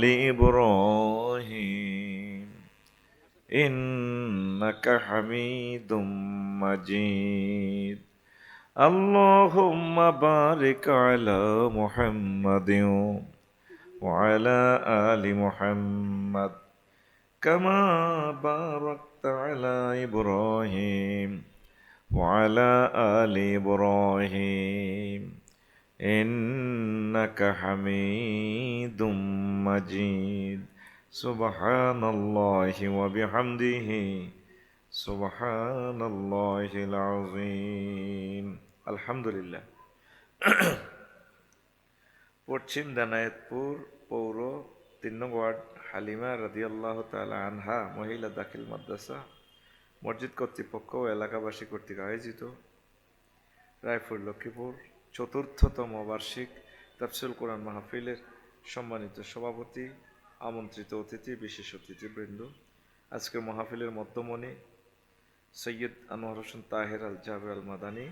آل إبراهيم إنك حميد مجيد اللهم بارك على محمد وعلى آل محمد كما باركت على إبراهيم وعلى آل إبراهيم إنك حميد مجيد سبحان الله وبحمده سبحان الله العظيم الحمد لله পশ্চিম দানায়েতপুর পৌর ৩ নং ওয়ার্ড হালিমা রাদিয়াল্লাহু তাআলা আনহা মহিলা দাখিল মাদ্রাসা মসজিদ কর্তৃপক্ষ ও এলাকাবাসী কর্তৃক আয়োজিত রায়পুর লক্ষ্মীপুর চতুর্থতম বার্ষিক তাফসীরুল কোরআন মাহফিলের সম্মানিত সভাপতি, আমন্ত্রিত অতিথি, বিশেষ অতিথিবৃন্দ, আজকের মাহফিলের মধ্যমণি সৈয়দ আনোয়ার হোসেন তাহের আল জাবের আল মাদানী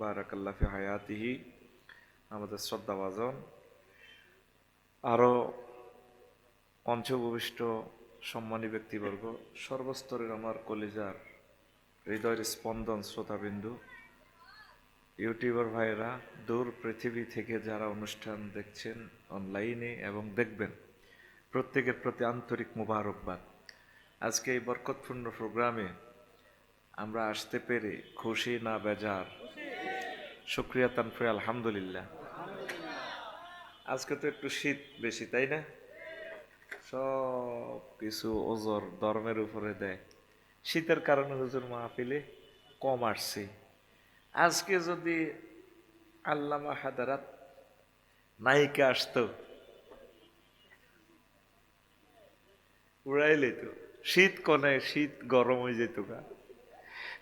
বারাকাল্লাহু ফি হায়াতিহি, আমাদের শ্রদ্ধাভাজন আরও মঞ্চে উপবিষ্ট সম্মানী ব্যক্তিবর্গ, সর্বস্তরের আমার কলিজার হৃদয়ের স্পন্দন শ্রোতাবিন্দু, ইউটিউবার ভাইয়েরা, দূর পৃথিবী থেকে যারা অনুষ্ঠান দেখছেন অনলাইনে এবং দেখবেন, প্রত্যেকের প্রতি আন্তরিক মুবারকবাদ। আজকে এই বরকতপূর্ণ প্রোগ্রামে আমরা আসতে পেরে খুশি না বেজার? শুকরিয়া তানফি আলহামদুলিল্লাহ। আজকে তো একটু শীত বেশি, তাই না? সব কিছু ওজর ধর্মের উপরে দেয়। শীতের কারণে হুজুর মাহফিলে কম আসছে। আজকে যদি আল্লামা হাদারাত নায়িকা আসতো, উড়াইলে তো শীত কনে শীত গরম হয়ে যেত গা।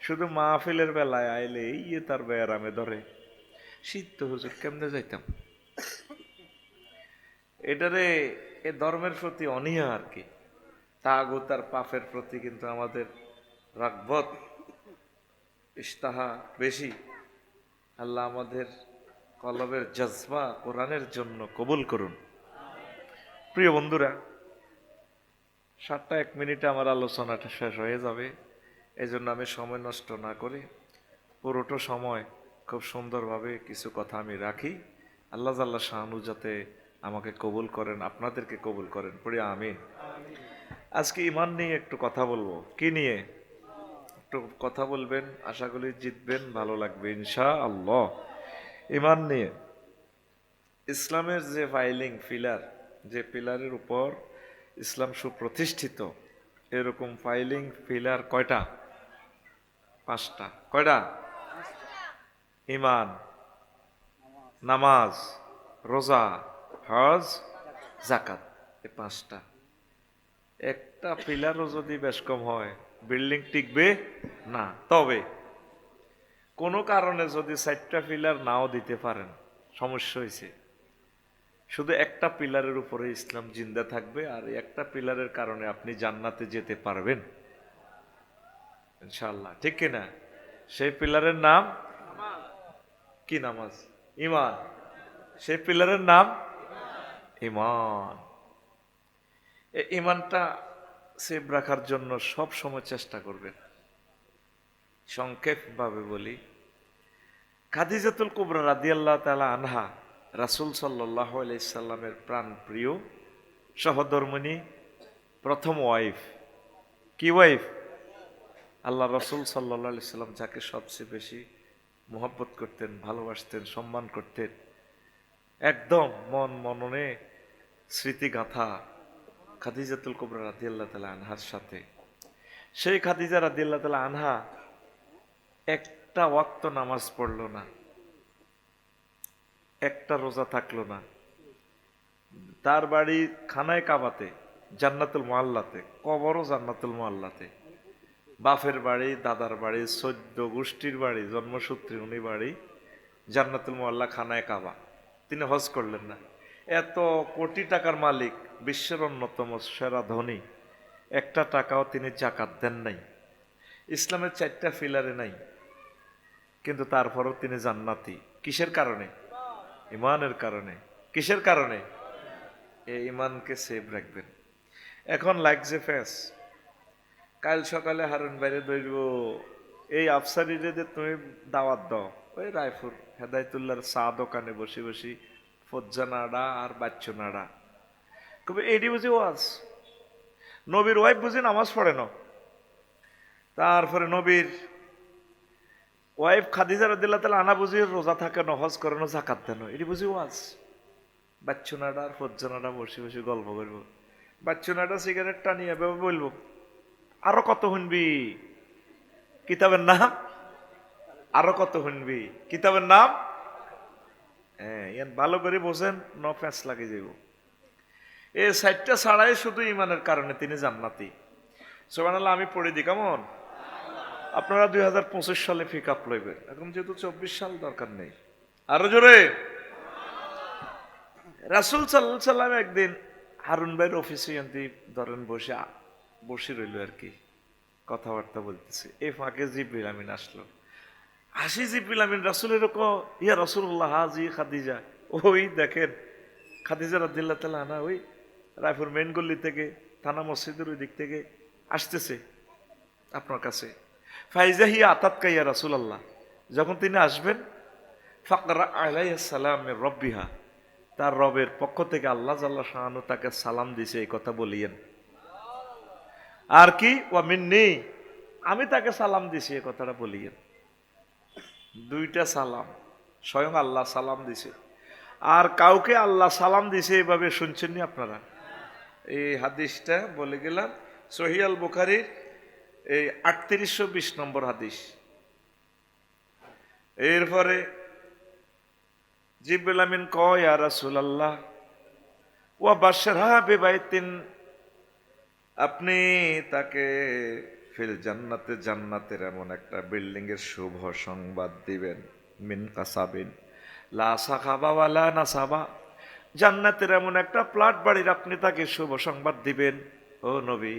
শুধু মাহফিলের বেলায় আইলে ইয়ে তার বেয়ারামে ধরে। শীত তো হুজুর কেমনে যাইতাম? এটারে এ ধর্মের প্রতি অনীহা আর কি, তাগুত আর পাপের প্রতি কিন্তু আমাদের রাগবত ইশতাহা বেশি। আল্লাহ আমাদের কলবের জজবা কোরআনের জন্য কবুল করুন। প্রিয় বন্ধুরা, 7টা 1 মিনিটে আমার আলোচনাটা শেষ হয়ে যাবে, এই জন্য আমি সময় নষ্ট না করে পুরোটা সময় খুব সুন্দরভাবে কিছু কথা আমি রাখি। আল্লাহ জাল্লা শাহানু যাতে আমাকে কবুল করেন, আপনাদেরকে কবুল করেন, পড়ি আমিন। আজকে ইমান নিয়ে একটু কথা বলবো। কি নিয়ে একটু কথা বলবেন? আশা করি জিতবেন, ভালো লাগবে ইনশাআল্লাহ। ইমান নিয়ে ইসলামের যে ফাইলিং পিলার, যে পিলারের উপর ইসলাম সুপ্রতিষ্ঠিত, এরকম ফাইলিং পিলার কয়টা? 5টা। কয়টা? ইমান, নামাজ, রোজা, হজ, যাকাত, এই 5টা। একটা পিলারও যদি বেশ কম হয়, বিল্ডিং টিকবে না। তবে কোনো কারণে যদি 4টা পিলার নাও দিতে পারেন, সমস্যা হয়েছে। শুধু একটা পিলারের উপরে ইসলাম জিন্দা থাকবে, আর একটা পিলারের কারণে আপনি জান্নাতে যেতে পারবেন ইনশাআল্লাহ, ঠিক কিনা? সেই পিলারের নাম কি? নামাজ, ইমান। সেই পিলারের নাম ইমান। এই ইমানটা সেভ রাখার জন্য সব সময় চেষ্টা করবেন। সংক্ষেপভাবে বলি, খাদিজাতুল কুবরা রাদিয়াল্লাহু তাআলা আনহা রাসূল সাল্লাল্লাহু আলাইহি সাল্লামের প্রাণ প্রিয় সহধর্মিণী, প্রথম ওয়াইফ। কি ওয়াইফ? আল্লাহ রাসূল সাল্লাল্লাহু আলাইহি সাল্লাম যাকে সবচেয়ে বেশি মহব্বত করতেন, ভালোবাসতেন, সম্মান করতেন, একদম মন মননে স্মৃতি গাঁথা খাদিজাতুল কুবরা রাদিয়াল্লাহু তাআলা আনহার সাথে। সেই খাদিজা রাদিয়াল্লাহু তাআলা আনহা একটা ওয়াক্ত নামাজ পড়ল না, একটা রোজা থাকলো না। তার বাড়ি খানায় কাবাতে, জান্নাতুল মুআল্লাতে, কবরও জান্নাতুল মুআল্লাতে। বাপের বাড়ি, দাদার বাড়ি, 14 গোষ্ঠীর বাড়ি, জন্মসূত্রে উনি বাড়ি জান্নাতুল মুআল্লা, খানায় কাবা। তিনি হজ করলেন না। এত কোটি টাকার মালিক, বিশ্বের অন্যতম সেরা ধনী, একটা টাকাও তিনি জাকাত দেন নাই। ইসলামের 4টা পিলারে নাই, কিন্তু তারপরও তিনি জান্নাতি। কিসের কারণে? ইমানের কারণে। কিসের কারণে? এই ইমানকে সেভ রাখবেন। এখন লাগছে ফ্যাস, কাল সকালে হারুন বাইরে ধরব, এই আফসারিরে যে তুমি দাওয়াত দাও ওই রায়পুর হেদায়তুল্লাহর চা দোকানে বসে বসে ফজ্জা নাড়া আর বাচ্চু নাড়া, কবে এইটি বুঝি ওয়াজ। নবীর ওয়াইফ বুঝি নামাজ পড়ে না, তারপরে নবীর ওয়াইফ খাদিজা রাদিয়াল্লাহু তাআলা আনা বুঝি রোজা থাকে না, হজ করে না, যাকাত দেন, এটি বুঝি ওয়াজ। বাচ্চু নাড়া আর ফজ্জা নাড়া বসে বসে গল্প করবো, বাচ্চু নাড়া সিগারেট টানিয়ে বলবো আরো কত শুনবি কিতাবের নাম, আরো কত শুনবি কিতাবের নাম। হ্যাঁ, ভালো করে বোঝেন, ন প্যাঁচ লাগে যাব। এই সাইটটা ছাড়াই শুধু ইমানের কারণে তিনি জান্নাতি। সুবহানাল্লাহ, আমি পড়ে দিই কেমন? আপনারা 2025 সালে পিক আপ লইবেন, এখন যেহেতু 24 সাল দরকার নেই। আরো জোরে। রাসূল সাল্লাল্লাহু আলাইহি সাল্লাম একদিন হারুন ভাইয়ের অফিসে ধরেন বসে রইল আর কি, কথাবার্তা বলতেছে। এই ফাঁকে জিবরিল আমিন আসলো। হাসি জিবরিল আমিন রাসূলের ইয়া রাসূলুল্লাহ হাজি খাদিজা, ওই দেখেন খাদিজা রাদিয়াল্লাহু তাআলা আনহা ওই রায়পুর মেইন গল্লি থেকে, থানা মসজিদের ওই দিক থেকে আসতেছে আপনার কাছে। ফাইজা হিয়া আতাতকা ইয়া রাসূলুল্লাহ, যখন তিনি আসবেন ফাকরা আলাইহিস সালাম মির রাব্বিহা, তার রবের পক্ষ থেকে আল্লাহ জাল্লা শাআনু তাকে সালাম দিছে, এই কথা বলিয়েন। আর কি ওয়া মিন্নি, আমি তাকে সালাম দিছি, এই কথাটা বলিয়েন। দুইটা সালাম, স্বয়ং আল্লাহ সালাম দিছে। আর কাউকে আল্লাহ সালাম দিছে এভাবে শুনছেননি আপনারা? এই হাদিসটা বলে গেলাম, সহিহ আল বুখারীর এই 3820 নম্বর হাদিস। এরপরে জিবরিল আমিন কয় ইয়া রাসূলুল্লাহ ওয়া বাশশারহা বিবাইতিন, আপনি তাকে ফিল জান্নাতে, জান্নাতের এমন একটা বিল্ডিং এর শুভ সংবাদ দিবেন, মিন কাসাবিন লা সাখাবা ওয়ালা নাসাবা, জান্নাতের এমন একটা প্লট বাড়ির আপনি তাকে শুভ সংবাদ দিবেন। ও নবী,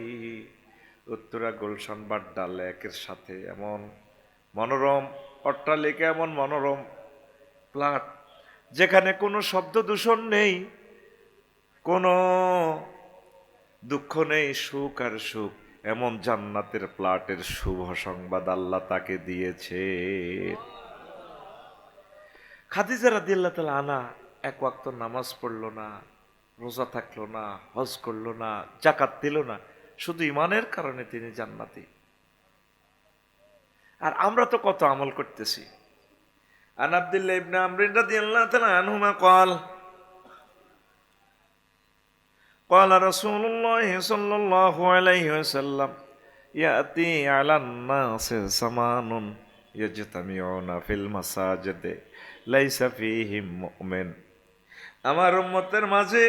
উত্তরা গুলশান বাড্ডা লেকের সাথে এমন মনোরম অট্টালিকা, এমন মনোরম প্লট যেখানে কোনো শব্দ দূষণ নেই, কোনো দুঃখ নেই, সুখ আর সুখ, এমন জান্নাতের প্লটের শুভ সংবাদ আল্লাহ তাকে দিয়েছে। খাদিজা রাদিয়াল্লাহু তাআলা আনহা এক ওয়াক্ত নামাজ পড়লো না, রোজা থাকলো না, হজ করলো না, যাকাত দিল না, শুধু ইমানের কারণে তিনি জান্নাতি। আর আমরা তো কত আমল করতেছি। আন আব্দুল্লাহ ইবনে আমর রাদিয়াল্লাহু তাআলা আনহুমা قال قال رسول الله صلى الله عليه وسلم يأتي على الناس زمان يجتمعون في المساجد ليس فيهم مؤمن, আমার উম্মতের মাঝে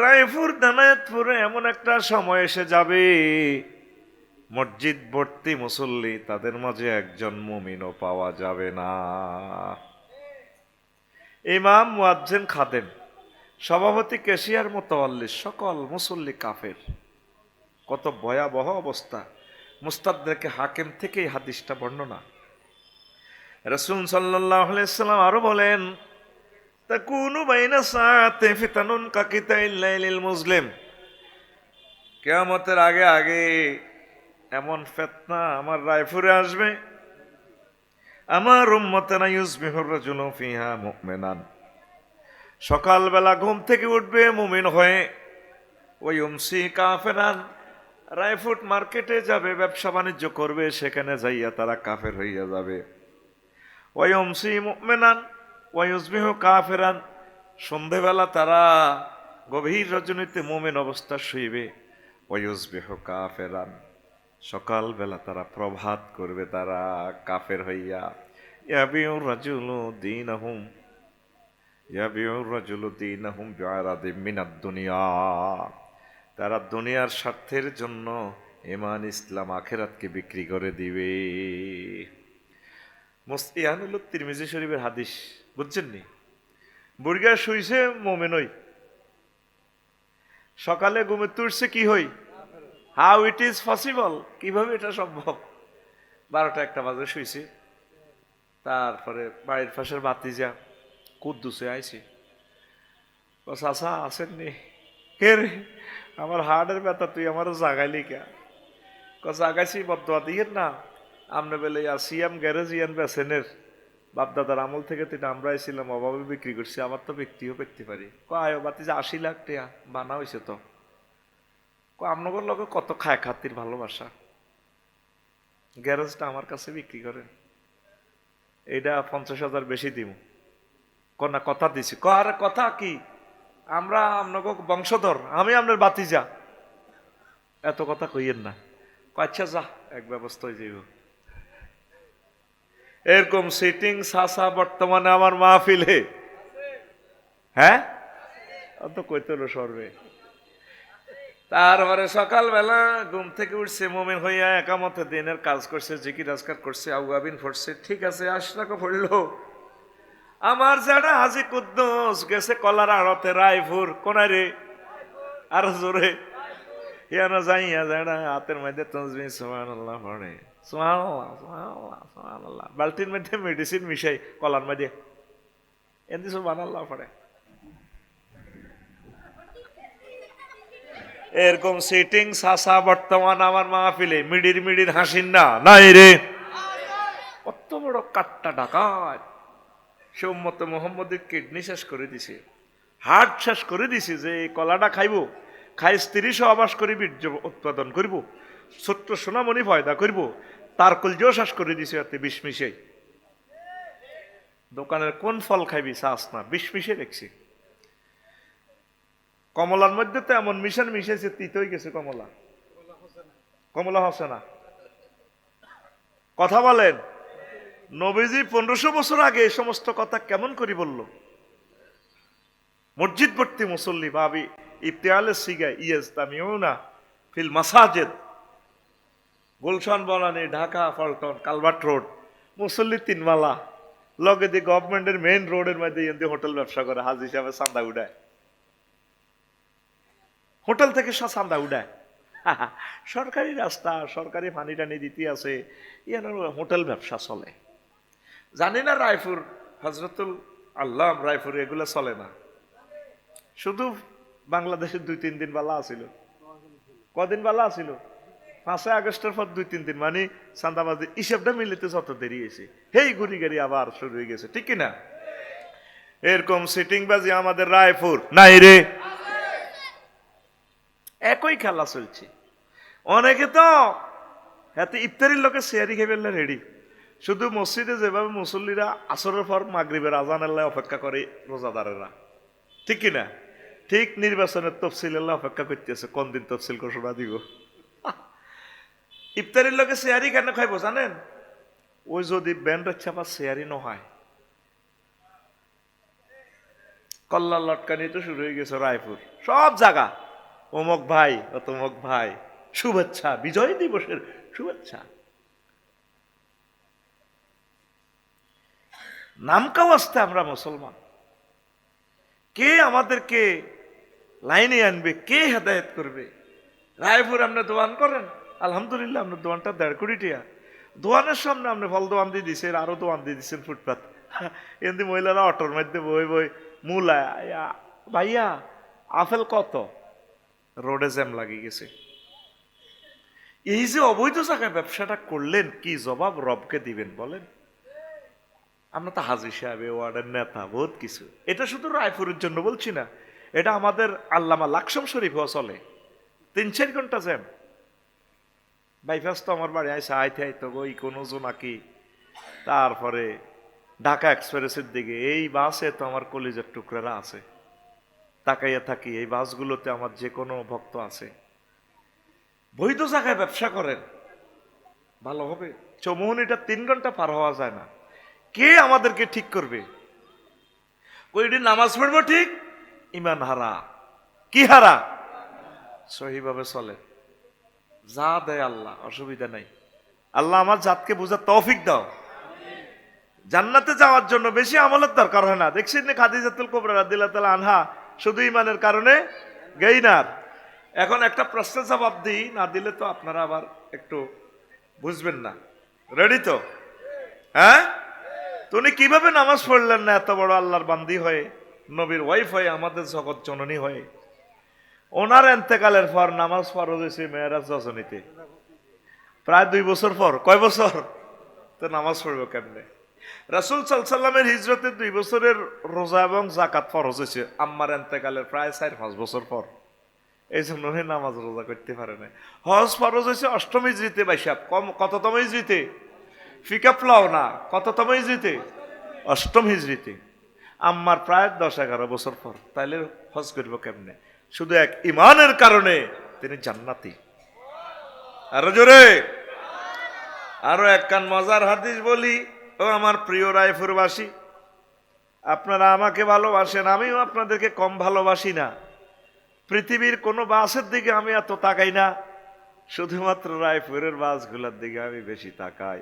রায়পুর দানায়াতপুরে এমন একটা সময় এসে যাবে, মসজিদ ভর্তি মুসল্লি, তাদের মাঝে একজন মুমিনও পাওয়া যাবে না। ইমাম, মুয়াজ্জিন, খাদেম, সভাপতি, ক্যাশিয়ার, মুতাওয়াল্লি, সকল মুসল্লি কাফের। কত ভয়াবহ অবস্থা। মুস্তাদরাকে হাকিম থেকে এই হাদিসটা বর্ণনা। রাসূল সাল্লাল্লাহু আলাইহি ওয়াসাল্লাম আরো বলেন, তাকুনু বাইনা সাআতি ফিতানুন কাকিতাইল লাইলিল মুসলিম, কিয়ামতের আগে আগে এমন ফিতনা আমার রায়পুরে আসবে, আমার উম্মতেনা ইউসবিহুর রাজুলু ফিহা মুমিনান, সকালবেলা ঘুম থেকে উঠবে মুমিন হয়ে, ওই উমসি কাফেরান, রায়পুর মার্কেটে যাবে, ব্যবসা বাণিজ্য করবে, সেখানে যাইয়া তারা কাফের হইয়া যাবে। ওই উমসি মুমিনান ওই ইউসবিহু কাফেরান, সন্ধেবেলা তারা গভীর রজনীতে মুমিন অবস্থা শুইবে। ওই ইউসবিহু কাফেরান, সকালবেলা তারা প্রভাত করবে তারা কাফের হইয়া। ইয়াবিউর রাজুলু দীনাহুম ইয়াবিউর রাজুলু দীনাহুম বিআরাদিম মিনাদ দুনিয়া, তারা দুনিয়ার স্বার্থের জন্য ঈমান, ইসলাম, আখিরাতকে বিক্রি করে দিবে। মুস্তিয়ান হলো তিরমিজি শরীফের হাদিস, বুঝছেন নি? বুর্গা শুইছে মুমিন হই, সকালে ঘুমে তুলছে কি হই? হাউ ইট ইজ পসিবল, কিভাবে এটা সম্ভব? 12টা-1টা বাজে শুইছে, তারপরে বাড়ির পাশের ভাতিজা কুদ্দুসে আইছে, চাচা আসেননি? কে রে, আমার হার্টের ব্যথা, তুই আমারও জাগাইলি কে? জাগাইছি বদয়া দিয়ে না, আমনে বেলে সিএম গ্যারেজ ইয়ান বেসেনের বাপদাদার আমল থেকে তুই আমরাই ছিলাম, অভাবে বিক্রি করছি, আবার তো ব্যক্তিও পেতে পারি। আয়ো বাতি যে 80 লাখ টাকা বানা হয়েছে তো। আপনাদের লোকে কত খায় খাতির ভালোবাসা, গ্যারেজটা আমার কাছে বিক্রি করেন, এইটা 50,000 বেশি দিব। কনা কথা দিছি, আরে কথা কি, আমরা আপনাকে বংশধর, আমি আপনার বাতিজা, এত কথা কইয়েন না। আচ্ছা যা, এক ব্যবস্থা হয়ে যাইব। এরকম সিটিং সাসা বর্তমানে আমার মাহফিলে, হ্যাঁ অত কইতে হলো সর্বে। তারপরে সকালবেলা ঘুম থেকে উঠছে, মোমেন হইয়া একামতে দিনের কাজ করছে, জিকির আজকার করছে, আউগাবিন পড়ছে, ঠিক আছে আশরাকও পড়লো। আমার যারা হাজি কুদ্দুস গেছে কলার আড়তে রায়পুর, কোনায় রে, আর জোরে ইয়ানো যাইয়া যারা হাতের মধ্যে তসবিহ সুবহানাল্লাহ পড়ে, সুবহানাল্লাহ সুবহানাল্লাহ সুবহানাল্লাহ, বালতির মধ্যে মেডিসিন মিশাই কলার মধ্যে এমনি সুবহানাল্লাহ পড়ে। এরকম সিটিং সাসা বর্তমান আমার মাহফিলে, মিডির মিডির হাসিন না নাই রে, কত বড় কাট্টা ডাকাত, সে উম্মতে মুহাম্মদের কিডনি শেষ করে দিছে, হার্ট শেষ করে দিছে, যে এই কলাটা খাইব, খাই স্ত্রী সহবাস করি বীর্য উৎপাদন করব, ছোট্ট সোনামণি ফয়দা করব, তার কলজও শেষ করে দিছে এতে বিষ মিশে। দোকানের কোন ফল খাইবি চাস না, বিষ মিশে দেখছি। কমলার মধ্যে তো এমন মিশন মিশেছে, তিত হয়ে গেছে কমলা, কমলা হসে না। কথা বলেন, নবীজি 1500 বছর আগে এই সমস্ত কথা কেমন করে বলল? মসজিদ ভর্তি মুসল্লি, ভাবি ইফতিহালে সিগা ইয়েস্তামিউনা ফিল মাসাজিদ, গুলশান বনানী, ঢাকা পল্টন, কালভার্ট রোড, মুসল্লি 3 মালা, লগে দিয়ে গভর্নমেন্টের মেইন রোডের মধ্যে এমনি হোটেল ব্যবসা করে, হাজি হিসাবে চান্দা উঠায়, হোটেল থেকে চান্দা উঠায়, সরকারি রাস্তা, সরকারি পানি টানি দিতে আছে, ইয়ার হোটেল ব্যবসা চলে। জানি না রায়পুর, হজরতুল আল্লাহ রায়পুর এগুলো চলে না, শুধু বাংলাদেশের 2-3 দিন বালা আছিল। কদিন বালা আছিল? 5 আগস্টের পর 2-3 দিন, মানে চান্দাবাজি হিসেবটা মিলিতে যত দেরি হয়েছে, হেই ঘুরি গাড়ি আবার শুরু হয়ে গেছে, ঠিক কিনা? এরকম সিটিং বাজি আমাদের রায়পুর নাই রে, একই খেলা চলছে। অনেকে তো হাতে ইফতারির লোকে শেয়ারি খেয়ে রেডি, শুধু মসজিদে যেভাবে মুসল্লিরা আসরের পর মাগরিবের আজান আল্লাহ অপেক্ষা করে রোজাদারেরা, ঠিক কিনা? ঠিক নির্বাচনের তফসিল আল্লাহ অপেক্ষা করতেছে, কোন দিন তফসিল ঘোষণা দিব। ইফতারির লোকে শেয়ারি কেন খাইব জানেন? ওই যদি ব্যান্ড ছাপা শেয়ারি নহয়, কল্যাণ লটকানি তো শুরু হয়ে গেছে রায়পুর, সব জায়গা অমুক ভাই অতমুক ভাই, শুভেচ্ছা, বিজয় দিবসের শুভেচ্ছা। নামকাও আসতে আমরা মুসলমান, কে আমাদেরকে লাইনে আনবে, কে হেদায়েত করবে? রায়পুর আপনি দোয়ান করেন, আলহামদুলিল্লাহ আপনার দোয়ানটা 1.5 কোটি টাকা, দোয়ানের সামনে আপনি ফল দোয়ান দিয়ে দিচ্ছেন, আরো দোয়ান দিয়ে দিচ্ছেন ফুটপাত, এমনি মহিলারা অটোর মধ্যে বই বই মূলা, ভাইয়া আপেল কত, রোডে জ্যাম লাগিয়ে গেছে। এই যে অবৈধ জায়গায় ব্যবসাটা করলেন, কি জবাব রবকে দিবেন বলেন? আমরা তো হাজি সাহেব, ওয়ার্ডের নেতা, বহুত কিছু। এটা শুধু রায়পুরের জন্য বলছি না, এটা আমাদের আল্লামা লাকসম শরীফও চলে, 3-4 ঘন্টা জ্যাম। বাইপাস তো আমার বাড়ি আইসা আইতে আইতো ওই কোনো জোনাকি, তারপরে ঢাকা এক্সপ্রেসের দিকে, এই বাসে তো আমার কলিজার টুকরারা আছে, তাকাইয়া থাকি, এই বাসগুলোতে আমার যে কোনো ভক্ত আছে। বৈধ জায়গায় ব্যবসা করেন, ভালো হবে। চৌমুহনীটা 3 ঘন্টা পার হওয়া যায় না, কে আমাদেরকে ঠিক করবে? কইটি নামাজ পড়বো ঠিক, ইমান হারা, কি হারা? সহিভাবে চলে, যা দেয় আল্লাহ, অসুবিধা নাই। আল্লাহ আমার জাতকে বুঝার তৌফিক দাও। জান্নাতে যাওয়ার জন্য বেশি আমলের দরকার হয় না। দেখছেন না খাদিজাতুল কুবরা রাদিয়াল্লাহু তাআলা আনহা শুধু ইমানের কারণে গেইনার। এখন একটা প্রশ্নের জবাব দিই, না দিলে তো আপনারা আবার একটু বুঝবেন না। রেডি তো? হ্যাঁ, তুমি কিভাবে নামাজ পড়লেন না এত বড় আল্লাহর বান্দি হয়ে, নবীর ওয়াইফ হয়ে, আমাদের জগৎ জননী হয়ে? ওনার এন্তেকালের পর নামাজ ফরজ হয়েছে মেয়েরাজ রজনীতে, প্রায় 2 বছর পর। কয় বছর? তো নামাজ পড়বে কেমনে? রাসূল সাল্লাল্লাহু আলাইহি ওয়াসাল্লামের হিজরতের 2 বছরের রোজা এবং যাকাত ফরজ হয়েছে আম্মার এন্তেকালের প্রায় 4-5 বছর পর। এই জন্য নামাজ রোজা করতে পারে না। হজ ফরজ হয়েছে 8ম হিজরিতে বাইশাব। কততম হিজরিতে? ফিকাফলাও না, কততম হিজরিতে? 8ম হিজরিতে। আম্মার প্রায় 10-11 বছর পর। তাইলে হজ করব কেমনে? শুধু এক ইমানের কারণে তিনি জান্নাতি। আরো জোরে, আরো একখান মজার হাদিস বলি। ও আমার প্রিয় রায়পুরবাসী, আপনারা আমাকে ভালোবাসেন, আমিও আপনাদেরকে কম ভালোবাসি না। পৃথিবীর কোনো বাসের দিকে আমি এত তাকাই না, শুধুমাত্র রায়পুরের বাসগুলোর দিকে আমি বেশি তাকাই।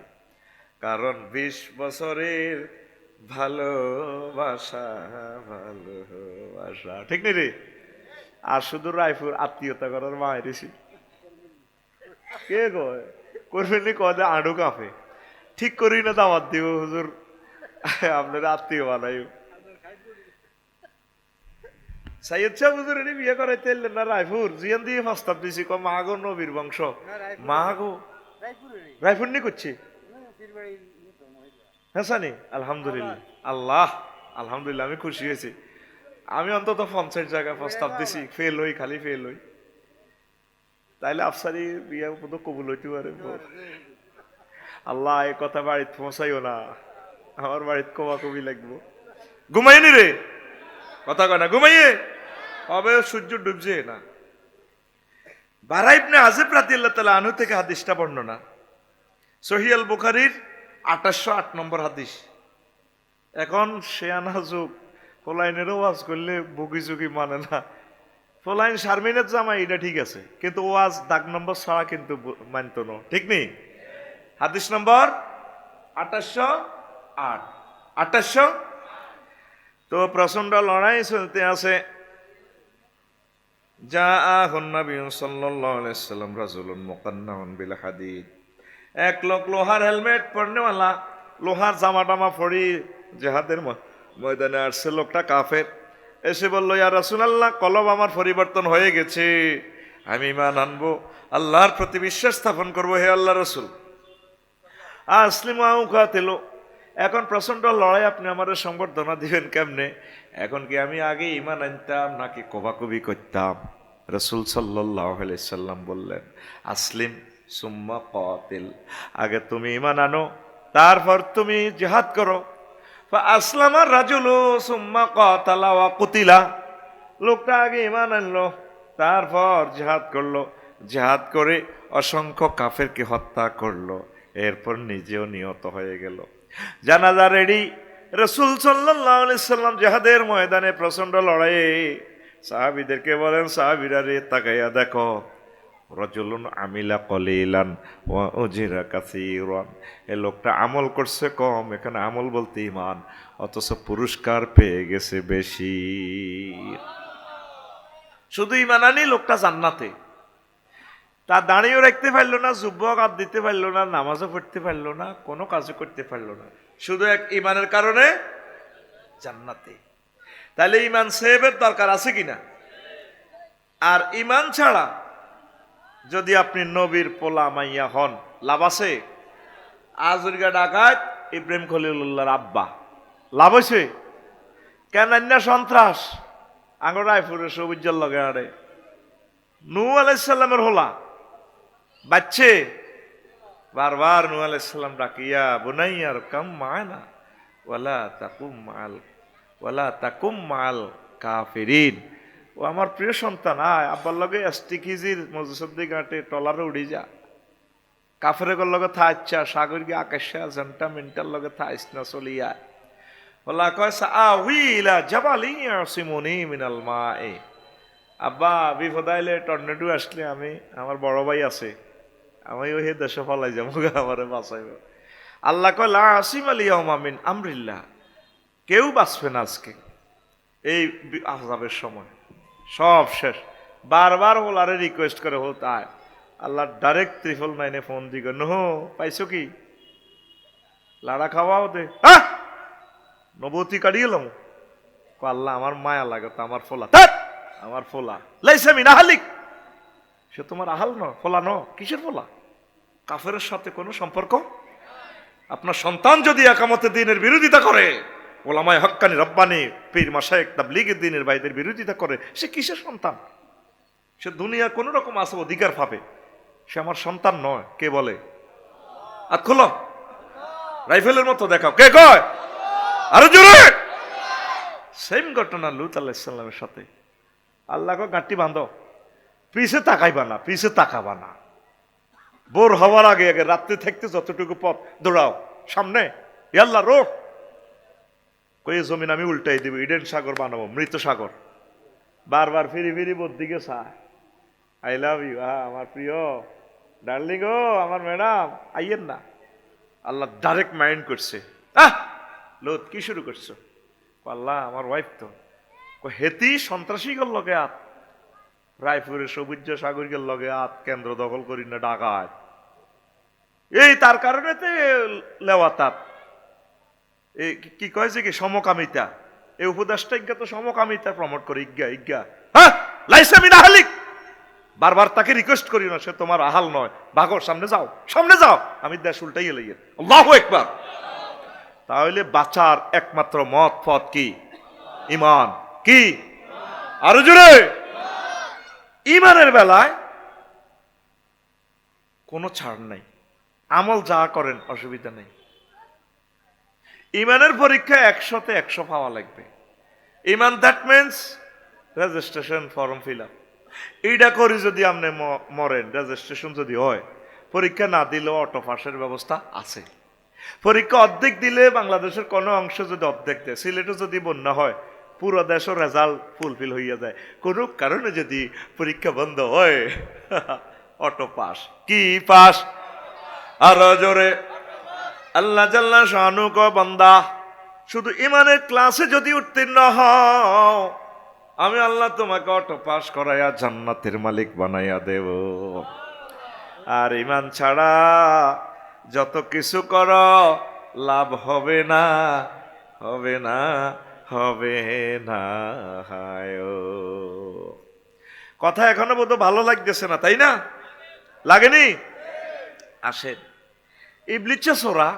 কারণ 20 বছরের ভালোবাসা, ভালোবাসা, ঠিক নেই রে? আর শুধু রায়পুর আত্মীয়তা করার মায়ের এসি কে কয় করবেন কদে আড়ু কাঁপে। ঠিক করি না দাওয়াত দিব হুজুর, আপনার আত্মীয় বানাই। সাইয়দ সাহেব হুজুর এনে বিয়ে করাইতে এলেন না রায়পুর, জিয়ান দিয়ে প্রস্তাব দিছি, মা গো নবীর বংশ, মা গো রায়পুর নি করছি। হ্যাঁ সানি, আলহামদুলিল্লাহ, আল্লাহ আলহামদুলিল্লাহ, আমি খুশি হয়েছি। আমি অন্তত 50 জায়গায় প্রস্তাব দিছি, ফেল হই, খালি ফেল হই। তাইলে আফসারি বিয়ে মতো কবুল হইতে পারে। আল্লাহ এই কথা বাড়িতে পৌঁছাইও না, আমার বাড়িতে কবা কবি লাগবো। ঘুমাইনি রে, কথা কয় না, ঘুমাইয়ে হবে, সূর্য ডুবছে না। বারা ইবনে আযিব রাদিয়াল্লাহু তাআলা আনহু থেকে হাদিসটা বর্ণনা, সহিহ আল বুখারীর 2808 নম্বর হাদিস। এখন শেয়ানা যুগ, ফলাইনেরও ওয়াজ করলে বুকি চুকি মানে না। ফলাইন শারমিনের জামাই এটা ঠিক আছে, কিন্তু ওয়াজ দাগ নম্বর ছাড়া কিন্তু মানত না, ঠিক নেই? হাদিস নম্বর 2808। 2800। তো প্রচন্ড লড়াই চলতে আছে। জাআহুন নবী সাল্লাল্লাহু আলাইহি ওয়াসাল্লাম রাজুলুন মুকান্নাউন বিল হাদিদ। এক লোক লোহার হেলমেট পরনেওয়ালা, লোহার জামা টামা পরি জিহাদের ময়দানে আসছে। লোকটা কাফের, এসে বলল, ইয়া রাসূলুল্লাহ, কলব আমার পরিবর্তন হয়ে গেছে, আমি ঈমান আনবো, আল্লাহর প্রতি বিশ্বাস স্থাপন করবো, হে আল্লাহ রাসূল। আসলিমু আও কাতিলু। এখন প্রচন্ড লড়াই, আপনি আমাদের সংবর্ধনা দিবেন কেমনে? এখন কি আমি আগে ঈমান আনতাম নাকি কোবাকুবি করতাম? রাসূল সাল্লাল্লাহু আলাইহি সাল্লাম বললেন, আসলিম সুম্মা কাতিল। আগে তুমি ঈমান আনো, তারপর তুমি জিহাদ করো। আসলামা রাজুলু সুম্মা কাতালা ওয়া কুতিলা। লোকটা আগে ঈমান আনলো, তারপর জিহাদ করলো, জিহাদ করে অসংখ্য কাফেরকে হত্যা করলো, এরপর নিজেও নিহত হয়ে গেল। জানাজা রেডি। রাসূল সাল্লাল্লাহু আলাইহি সাল্লাম জিহাদের ময়দানে প্রচন্ড লড়াইয়ে সাহাবীদেরকে বলেন, সাহাবীরা রে তাকাইয়া দেখো, রাজুলুন আমিলা কলিলান ওয়া উজিরা কাসীরান। এই লোকটা আমল করছে কম, এখানে আমল বলতে ঈমান, অথচ পুরস্কার পেয়ে গেছে বেশি। শুধু ঈমান আনি লোকটা জান্নাতে। তা দাঁড়িয়েও রাখতে পারলো না, যুবক আর দিতে পারলো না, নামাজও পড়তে পারলো না, কোনো কাজও করতে পারলো না, শুধু এক ঈমানের কারণে জান্নাতে। তাহলে ঈমান সাহেবের দরকার আছে কিনা? আর ঈমান ছাড়া যদি আপনি নবীর পোলা মাইয়া হন, লাভ আছে? আজুরগা ডাকাত ইব্রাহিম খলিলুল্লাহর আব্বা, লাভ হয়েছে কেন? সন্ত্রাস আঙ্গর রায়পুরের সবুজ্জল লগে আড়ে নূহ আলাইহিস সালামের হোলা বাচ্চে বারবার নূহ আলাইহিস সালাম ডাকিয়া, বুনাইয়ার কাম মানা ওয়ালা তাকুম মাল কাফিরিন। ও আমার প্রিয় সন্তান, আয় আব্বার লগে এস্টিকিজির মজুসদ্দি ঘাটে টলারে উড়ি যা, কাফেরের লগে থাইচ্ছা সাগর গিয়ে আকাশে জন্টা মিন্টার লগে থাইস না চলিয়া। ওলা কয় সাআউইলা জাবালি ইয়াসিমুনি মিনাল মায়ে। আব্বা বিপদ আইলে, টর্নেডো আসলে আমি, আমার বড় ভাই আছে, আমি ওই দেশে ফলাই যাবো, আমারে বাঁচাইব। আল্লাহ কয় লা আসিম আল ইয়াউমা মিন আমরিল্লাহ। কেউ বাঁচবে না আজকে এই আযাবের সময়, সব শেষ। বারবার ওলারে রিকোয়েস্ট করে, হো তাই আল্লাহ ডাইরেক্ট 999 ফোন দিকে, নো পাইছো কি লাড়া খাওয়াও দে, নবতী কাটিয়ে গেলাম। আল্লাহ আমার মায়া লাগে তো আমার ফোলা, আমার ফোলা, লাইসা মিন আহলিক, সে তোমার আহাল নয়, ফোলা ন। কিসের ফোলা? কাফেরের সাথে কোনো সম্পর্ক। আপনার সন্তান যদি একামতে দ্বীনের বিরোধিতা করে, ওলামায়ে হক্কানি রব্বানি পীর মাশায়েখ তাবলীগের দ্বীনের ভাইদের বিরোধিতা করে, সে কিসের সন্তান? সে দুনিয়া কোন রকম আছে অধিকার পাবে, সে আমার সন্তান নয়। কে বলে? আর খোলো, রাইফেলের মতো দেখাও, কে কয়? আরো জোরে। সেম ঘটনা লূত আলাইহিস সালামের সাথে। আল্লাহ কো গাঁটটি বাঁধো, পিছে তাকাইবা না, পিছে তাকাবা না, ভোর হওয়ার আগে আগে রাত্রি থাকতে যতটুকু পথ দৌড়াও সামনে, আল্লাহ রোক কই জমিন আমি উল্টাই দিব, ইডেন সাগর বানাবো, মৃত সাগর। বারবার ফিরি ফিরি বোর দিকে চায়, আই লাভ ইউ, আমার প্রিয় ডার্লিং, ও আমার ম্যাডাম আইয়েন না। আল্লাহ ডাইরেক্ট মাইন্ড করছে, লোত কি শুরু করছো? আল্লাহ আমার ওয়াইফ তো হেতি সন্ত্রাসীগর লগে আত, রায়পুরের সবুজ সাগরিকের লগে আত, কেন্দ্র দখল করি না ডাকায়, এই তার কারণে তো লেওয়া তাত কি কয় যে কি সমকামিতা, এই উপদেশটা ইজ্ঞা তো সমকামিতা প্রমোট করে, ইজ্ঞা ইজ্ঞা। হ্যাঁ, লাইসা মিন আহলিক, বারবার তাকে রিকোয়েস্ট করি না, সে তোমার আহাল নয়, ভাগো, সামনে যাও, সামনে যাও, আমি দেশ উল্টাই লইয়ে। আল্লাহু আকবার। তাহলে বাঁচার একমাত্র মত পথ কি? ঈমান। কি? আরো জোরে। ঈমানের বেলায় কোনো ছাড় নাই, আমল যা করেন অসুবিধা নেই। ঈমানের পরীক্ষা 100তে 100 পাওয়া লাগবে। ঈমান that means registration form fill up, এইটা করি যদি আপনি মরেন, রেজিস্ট্রেশন যদি হয়, পরীক্ষা না দিলেও অটো পাসের ব্যবস্থা আছে। পরীক্ষা অর্ধেক দিলে বাংলাদেশের কোনো অংশ যদি অর্ধেক দেয়, সিলেটে যদি বন্যা হয়, পুরো দেশের রেজাল্ট ফুলফিল হইয়া যায়। কোনো কারণে যদি পরীক্ষা বন্ধ হয়, অটো পাস। কি পাস? আরো জোরে। আল্লাহ জাল্লা শানু কো বান্দা, শুধু ঈমানের ক্লাসে যদি উত্তীর্ণ হও, আমি আল্লাহ তোমাকে অটো পাস করাইয়া জান্নাতের মালিক বানাইয়া দেব। আর ঈমান ছাড়া যত কিছু করো লাভ হবে না, হবে না, হবে না। কথা এখনো বোধ ভালো লাগতেছে না, তাই না? লাগেনি? আসেন, ইবলিস ওরা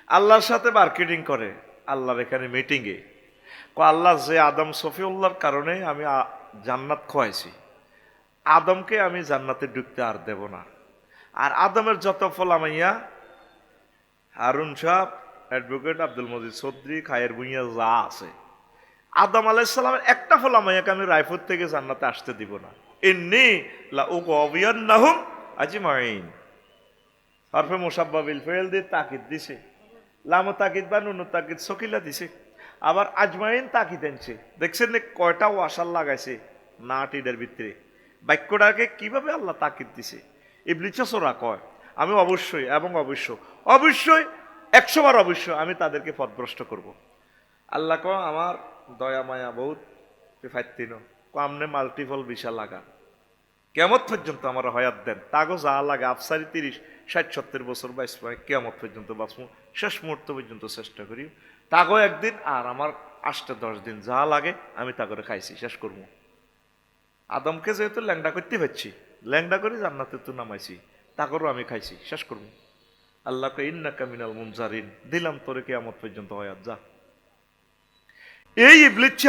আল্লাহর সাথে মার্কেটিং করে, আল্লাহর এখানে মিটিংয়ে আল্লাহ যে আদম সফিউল্লাহর কারণে আমি জান্নাত খোয়াইছি, আদমকে আমি জান্নাতে ঢুকতে আর দেব না। আর আদমের যত ফলামাইয়া, হারুন সাহেব, অ্যাডভোকেট আব্দুল মজিদ চৌধুরী, খায়ের ভুইয়া যা আছে, আদম আলাইহিস সালামের একটা ফলামাইয়াকে আমি রায়পুর থেকে জান্নাতে আসতে দিব না। ইন্নী লা উগওয়িয়ান্নাহুম আজমাইন। হরফে মুসাব্বা বিল ফাইল দিয়ে তাকিদ দিছে, লামু তাকিদ বা নুনু তাকিদ সকিলা দিছে, আবার আজমাইন তাকিদ আনছে। দেখছেন কয়টা ওয়াসাল লাগাইছে নাটিদের ভিতরে, বাক্যটাকে কিভাবে আল্লাহ তাকিদ দিছে। ইবলিস ওরা কয় আমি অবশ্যই এবং অবশ্যই 100 বার অবশ্যই আমি তাদেরকে পথভ্রষ্ট করব। আল্লাহ ক আমার দয়া মায়া বহুত ফাইতিনো, আমনে মাল্টিপল ভিসা লাগা, কিয়ামত পর্যন্ত আমার হয়াত দেন, তাগো যা লাগে আফসারি 30, 60, 70 বছর বাইস, কিয়ামত পর্যন্ত বাঁচবো, শেষ মুহূর্ত পর্যন্ত চেষ্টা করি, তাগো একদিন আর আমার 8-10 দিন যা লাগে আমি তা করে খাইছি, শেষ করবো। আদমকে যেহেতু ল্যাংডা করতে পারছি, ল্যাংডা করে জান্নাতে তো নামাইছি, তা করেও আমি খাইছি, শেষ করবো। আল্লাহকে ইন্নাকা মিনাল মুনজারিন, দিলাম তোরে কিয়ামত পর্যন্ত হয়াত, যা। এই ইবলিস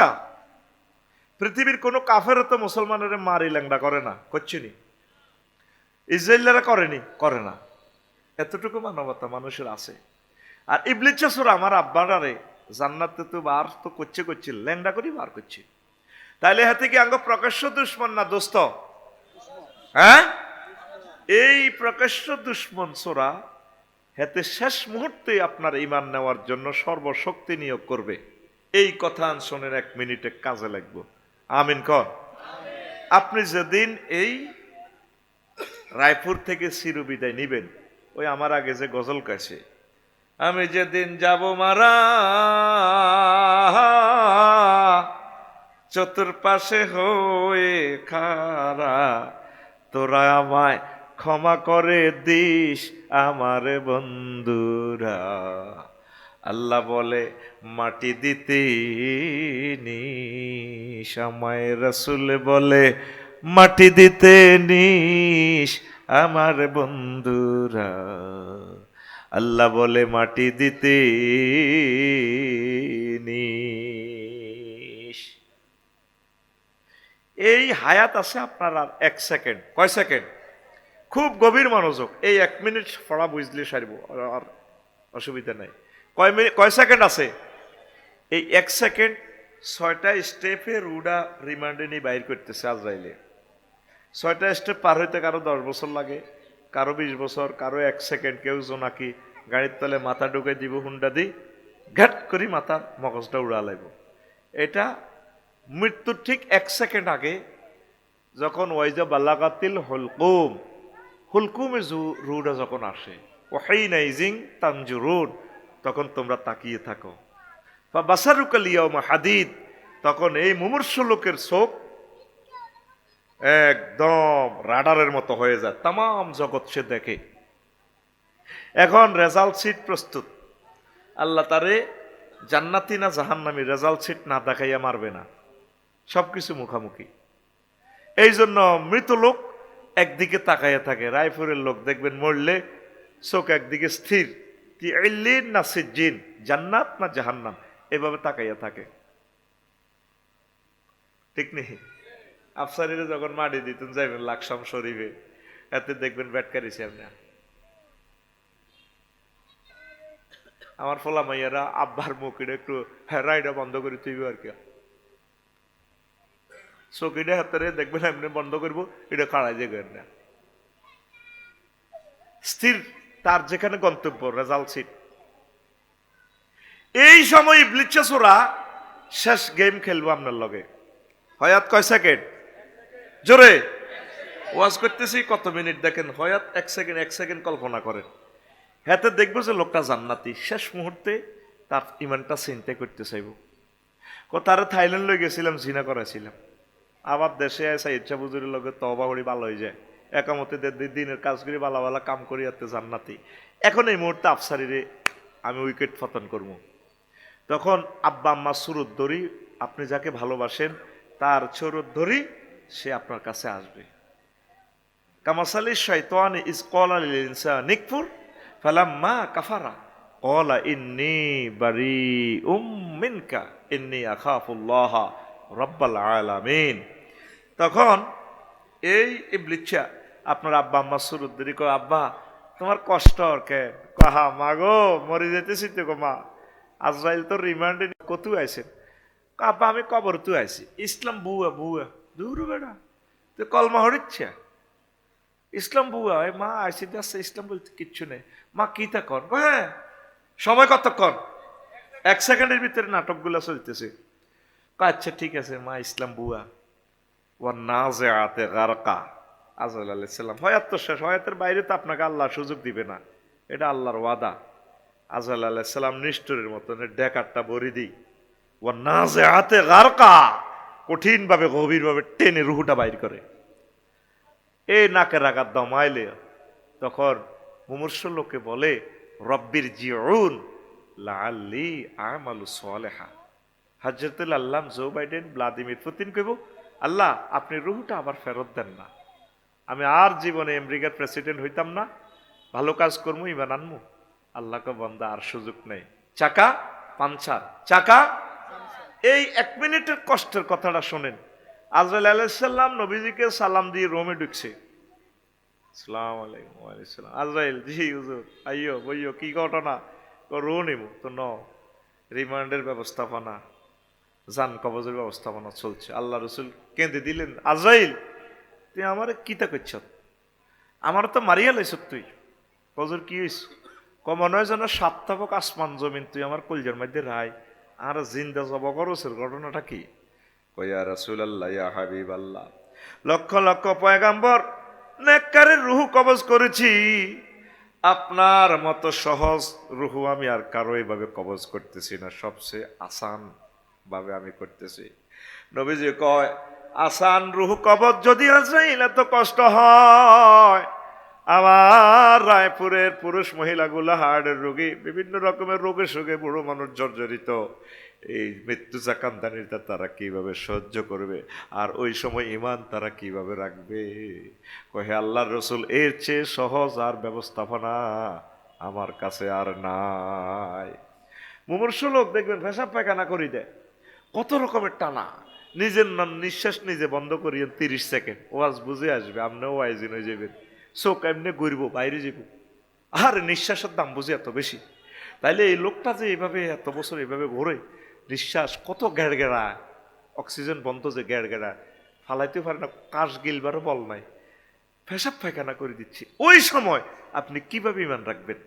পৃথিবীর কোন কাফের তো মুসলমানের মারি ল্যাংডা করে না, করছিনি, ইসরায়েলরা করেনি, করে না। এতটুকু মানবতা মানুষের আছে। আর ইবলিস আমার আব্বারে জান্নাতে তো বার তো করছে, ল্যাংডা করি বার করছে। তাইলে হাতে কি আঙ্গ প্রকাশ্য দুশ্মন না দোস্ত? হ্যাঁ, এই প্রকাশ্য দুশ্মন সোরা হাতে শেষ মুহূর্তে আপনার ঈমান নেওয়ার জন্য সর্বশক্তি নিয়োগ করবে। এই কথা শোনেন, 1 মিনিটে কাজে লাগবো। আমিন কর। আপনি যেদিন এই রায়পুর থেকে চিরবিদায় নিবেন, ওই আমার আগে যে গজল কাছে, আমি যেদিন যাব মারা চতুর্পাশে হয়ে খারা, তোরা আমায় ক্ষমা করে দিস আমার বন্ধুরা, আল্লাহ বলে মাটি দিতে নিস, আমায় রাসূল বলে মাটি দিতে নিস আমার বন্ধুরা। আল্লাহ বলে মাটি দিতে নিস। এই হায়াত আছে আপনার আর 1 সেকেন্ড। কয় সেকেন্ড? খুব গভীর মনোযোগ। এই 1 মিনিট পড়া বুঝলে সারব, আর অসুবিধা নাই। কয় মিনিট, কয় সেকেন্ড আছে? এই 1 সেকেন্ড 6টা স্টেপে রুডা রিমান্ডে নিয়ে বাইর করতেছে আজরাইলে। 6টা স্টেপ পার হইতে কারো 10 বছর লাগে, কারো 20 বছর, কারো 1 সেকেন্ড। কেউ জোনাকি গাড়ির তলে মাথা ঢুকে দিব, হুন্ডা দি ঘাট করি মাথার মগজটা উড়া লাগবে। এটা মৃত্যুর ঠিক 1 সেকেন্ড আগে, যখন ওয়াইজা বাল্লাগাতিল হুলকুম, হুলকুমের রুডা যখন আসে, ওয়াহিনাইজিং তানজুরুন, তখন তোমরা তাকিয়ে থাকো। বা বাসারুকাল ইয়াউমা হাদিদ, তখন এই মুমূর্ষু লোকের চোখ একদম রাডারের মতো হয়ে যায়, তামাম জগৎ সে দেখে। এখন রেজাল্ট শিট প্রস্তুত। আল্লাহ তারে জান্নাতি না জাহান্নামী রেজাল্ট শিট না দেখাইয়া মারবে না, সবকিছু মুখামুখি। এই জন্য মৃত লোক একদিকে তাকাইয়া থাকে। রায়পুরের লোক দেখবেন মরলে চোখ একদিকে স্থির, কি ইল্লিন না সিজ্জিন, জান্নাত না জাহান্নাম, এভাবে তাকাইয়া থাকে। ঠিক নেই? আফসারিরা যখন মাটি দিতেন যাইবেন লাকসাম শরীফে, এতে দেখবেন ব্যাটকারিছি আপনি। আমার ফলা মাইয়ারা আব্বার মুখিটা একটু রাইডা বন্ধ করে তুইবে আর কি, চকিটা হাতে দেখবেন এমনি বন্ধ করবো, এটা খাড়াই যাবেন না, স্থির তার যেখানে গন্তব্য রেজাল্ট সিট। এই সময় ইবলিস ওরা শেষ গেম খেলবো আপনার লগে। হয়াত কয় সেকেন্ড? জোরে ওয়াজ করতেছি কত মিনিট দেখেন। হয়াত 1 সেকেন্ড, 1 সেকেন্ড কল্পনা করেন। হাতে দেখবো যে লোকটা জান্নাতি, শেষ মুহূর্তে তার ইমানটা চিন্তা করতে চাইব। তারা থাইল্যান্ড লই গেছিলাম, জিনা করাইছিলাম, আবার দেশে আসা ইচ্ছা বুজুরের লগে তওবা করি ভালো হয়ে যায়, একামতে দিনের কাজ করি বালা বালা কাম করি আতে জান্নাতি। এখন এই মুহূর্তে আফসারিরে আমি উইকেট পতন করব। তখন আব্বা আম্মা সুরত ধরি, আপনি যাকে ভালোবাসেন তার সুরত ধরি, সে আপনার কাছে আসবে। কামাসালি শাইতান ইজ ক্বালা লিল ইনসানি কফুর ফালাম্মা কাফারা ক্বালা ইন্নী বারিউম মিনকা ইন্নী আখাফুল্লাহ রাব্বাল আলামিন। তখন এই ইবলিসা আপনার আব্বা আম্মা সুরত ধরি কয়, আব্বা তোমার কষ্ট কে? কাহা মাগো মরে যেতেছি তো গো মা, আজরাইল তো রিমান্ডে কত আইছেন? আব্বা আমি কবর তু আইছি। ইসলাম বুয়া বুয়া দূর বেড়া, তুই কলমা হরিচ্ছা ইসলাম বুয়া মা আইসি আসছে, ইসলাম বলতে কিচ্ছু নেই। মা কি তা কর? হ্যাঁ। সময় কতক্ষণ? 1 সেকেন্ডের ভিতরে নাটকগুলো চলতেছে। আচ্ছা ঠিক আছে মা, ইসলাম বুয়া। ও নাজিআতে গারকা, আজরাইল আলাইহিস সালাম। হয়াত তো শেষ, হয়াতের বাইরে তো আপনাকে আল্লাহ সুযোগ দিবে না, এটা আল্লাহর ওয়াদা। আজরাইল আলাইহিস সালাম নিষ্ঠুরের মতন ডেকারটা বরি দিই, ও নাজিআতে গারকা, কঠিন ভাবে গভীর ভাবে টেনে রুহুটা বাইর করে। এই নাকের আঘাত দমাইলে তখন মুমূর্ষু লোকে বলে, রব্বির জিউন লাআল্লি আমালু সালিহা। হযরতুল আল্লাহ জো বাইডেন ভ্লাদিমির পুতিন কইব, আল্লাহ আপনি রুহুটা আবার ফেরত দেন না, আমি আর জীবনে আমেরিকার প্রেসিডেন্ট হইতাম না, ভালো কাজ করবো, ইমান আনমু। আল্লাহকে বান্দা আর সুযোগ নেই, চাকা পাঞ্চার, চাকা। এই 1 মিনিটের কষ্টের কথাটা শোনেন। আজরাইল আলাইহিস সালাম নবীজিকে সালাম দিয়ে রোমে ঢুকছে। আসসালামু আলাইকুম। ওয়ালাইকুম সালাম। আজরাইল, জি হুজুর, আইয়ো বইয়ো, কি ঘটনা? রো নিমু তো ন, রিমান্ডের ব্যবস্থাপনা, জান কবজের ব্যবস্থাপনা চলছে। আল্লাহ রসুল কেঁদে দিলেন, আজরাইল তুই আমার কিতা করছ? আমার তো মারিয়া লাইছ তুই। কজর কি হইস? মনে হয় যেন 7 তাবক আসমান জমিন তুই আমার কলজার মধ্যে রায়, আর জিন্দা জব করছের ঘটনাটা কি? কইয়া রাসূলুল্লাহ, ইয়া হাবিবাল্লাহ, লক্ষ লক্ষ পয়গাম্বর নেককারের রুহু কবজ করেছি, আপনার মতো সহজ রুহু আমি আর কারো এইভাবে কবজ করতেছি না, সবচেয়ে আসান ভাবে আমি করতেছি। নবীজি কয়, আসান রুহু কবজ যদি আজরাইল এত কষ্ট হয়, আমার রায়পুরের পুরুষ মহিলাগুলো হার্টের রোগী, বিভিন্ন রকমের রোগে শোকে, বুড়ো মানুষ জর্জরিত, এই মৃত্যু জাকান্দানিটা তারা কিভাবে সহ্য করবে, আর ওই সময় ইমান তারা কিভাবে রাখবে? কহে আল্লাহর রসুল, এর চেয়ে সহজ আর ব্যবস্থাপনা আমার কাছে আর নাই। মুমূর্ষু লোক দেখবেন পেশাব পায়খানা করি দেয়, কত রকমের টানা, নিজের নিঃশ্বাস নিজে বন্ধ করিয়েন 30 সেকেন্ড, ওয়াজ বুঝে আসবে, আপনিও ওয়াইজিন হয়ে যাবেন, চোখ এমনি ঘুরবো, বাইরে যাব, আর নিঃশ্বাসের দাম বুঝে এত বেশি। তাইলে এই লোকটা যে এইভাবে এত বছর এইভাবে ঘোরে, নিঃশ্বাস কত গেড়গেড়া, অক্সিজেন বন্ধ যে গেড়গেড়া, ফালাইতে পারে না, কাশ গিলবারও বল নাই, পেশাব পায়খানা করে দিচ্ছি, ওই সময় আপনি কিভাবে ইমান রাখবেন?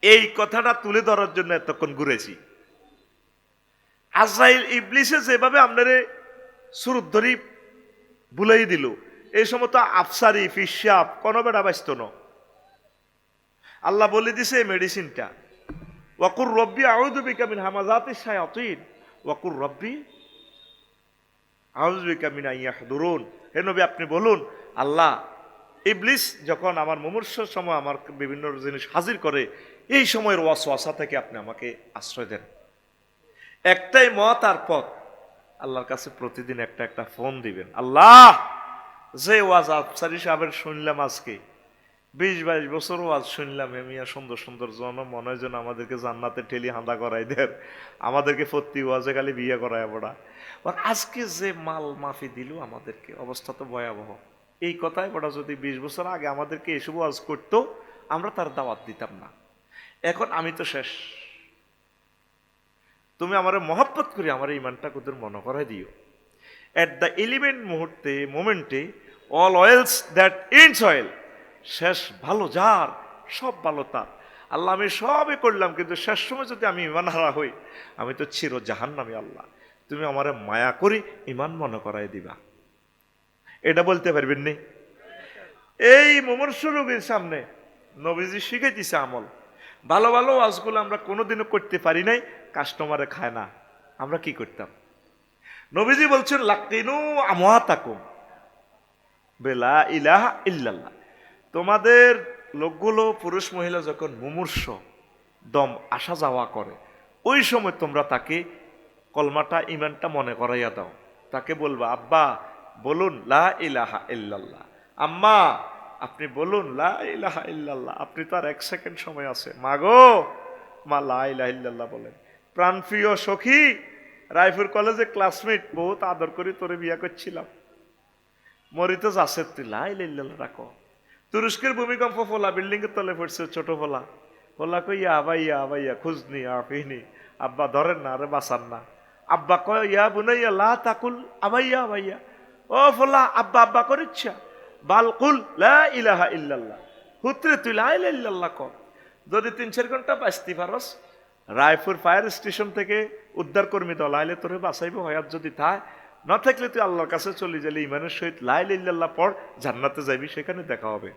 এই কথাটা তুলে ধরার জন্য এতক্ষণ ঘুরেছি। আজরাইল ইবলিসে যেভাবে আপনারে সুরত ধরি ভুলাই দিল, এই সময় তো আফসারি ফিসাব কোনো বেড়া বাঁচত না। আল্লাহ বলে দিছে এই মেডিসিনটা, ওয়াকুর রব্বি আউযু বিকা মিন হামাযাতিশ শায়াতিন ওয়াকুর রব্বি আউযু বিকা মিন আন ইয়াহদুরুন। হে নবী, আপনি বলুন, আল্লাহ, ইবলিস যখন আমার মুমূর্ষুর সময় আমার বিভিন্ন জিনিস হাজির করে, এই সময়ের ওয়াসওয়াসা থেকে আপনি আমাকে আশ্রয় দেন। একটাই মত আর পথ, আল্লাহর কাছে প্রতিদিন একটা একটা ফোন দিবেন। আল্লাহ, যে ওয়াজ আফসারি সাহেবের শুনলাম, আজকে 20-22 বছর ওয়াজ শুনলাম, মিয়া সুন্দর সুন্দর জন, মনে হয় যেন আমাদেরকে জান্নাতে ঠেলি হাঁদা করাই দেন, আমাদেরকে প্রতি ওয়াজে খালি বিয়ে করায় পড়া, আর আজকে যে মাল মাফি দিল আমাদেরকে, অবস্থা তো ভয়াবহ। এই কথায় পড়া যদি 20 বছর আগে আমাদেরকে এসব ওয়াজ করতো, আমরা তার দাওয়াত দিতাম না। এখন আমি তো শেষ, তুমি আমার মহব্বত করে আমার ইমানটা কোদের মনে করাই দিও। এট দ্য এলিমেন্ট মুহূর্তে, মোমেন্টে, all oils that ins oil, শেষ ভালো যার, সব ভালো তার। আল্লাহ, আমি সবই করলাম, কিন্তু শেষ সময় যদি আমি ইমান হারা হই, আমি তো চির জাহান্নামী। আল্লাহ, তুমি আমারে মায়া করি ইমান মনে করাই দিবা। এটা বলতে পারবেন নি? এই মুমূর্ষু রোগীর সামনে নবীজি শিখে দিছে আমল। ভালো ভালো ওয়াজগুলো আমরা কোনোদিনও করতে পারি নাই, কাস্টমারে খায় না, আমরা কি করতাম? নবীজি বলছেন, লাকিনু আমওয়াতাকুম বিলা ইলাহা ইল্লাল্লাহ। তোমাদের লোকগুলো, পুরুষ মহিলা যখন মুমূর্ষ দম আসা যাওয়া করে, ওই সময় তোমরা তাকে কলমাটা, ইমানটা মনে করাইয়া দাও। তাকে বলবা, আব্বা বলুন লা ইলাহা ইল্লাল্লাহ, আম্মা আপনি বলুন লা ইলাহা ইল্লাল্লাহ। আপনি তো আর 1 সেকেন্ড সময় আছে, মা গো, মা লা ইলাহা ইল্লাল্লাহ বলেন। প্রাণপ্রিয় সখী, রায়পুর কলেজে ক্লাসমেট, বহুত আদর করে তোরে বিয়া করছিলাম, মরিতে যাচ্ছে, তুই লা ইলাহা ইল্লাল্লাহ রাখো। তুরস্কের ভূমিকম্প, ফোলা বিল্ডিং এর তলে পড়ছে, ছোট ফোলা, ফোলা কই ইয়া আবাইয়া আবাইয়া খুঁজনি আফিনি, আব্বা ধরেন না, আরে বাঁচান না। আব্বা কয়, ইয়া বুনাইয়া লা তাকুল আবাইয়া আবাইয়া, ও ফোলা আব্বা আব্বা করিচ্ছা, বাল কুল লা ইলাহা ইল্লাল্লাহ, হুত্রে তুই লা ইলাহা ইল্লাল্লাহ কর। যদি 3-4 ঘন্টা বাঁচতে পারস, রায়পুর ফায়ার স্টেশন থেকে উদ্ধার কর্মী দল আইলে তোরে বাঁচাইবো, হয়াত যদি থায়, না থাকলে তুই আল্লাহর কাছে চলে গেলে ইমানের সহিত লা ইলাহা ইল্লাল্লাহ পড়, জান্নাতে যাবি, সেখানে দেখা হবে।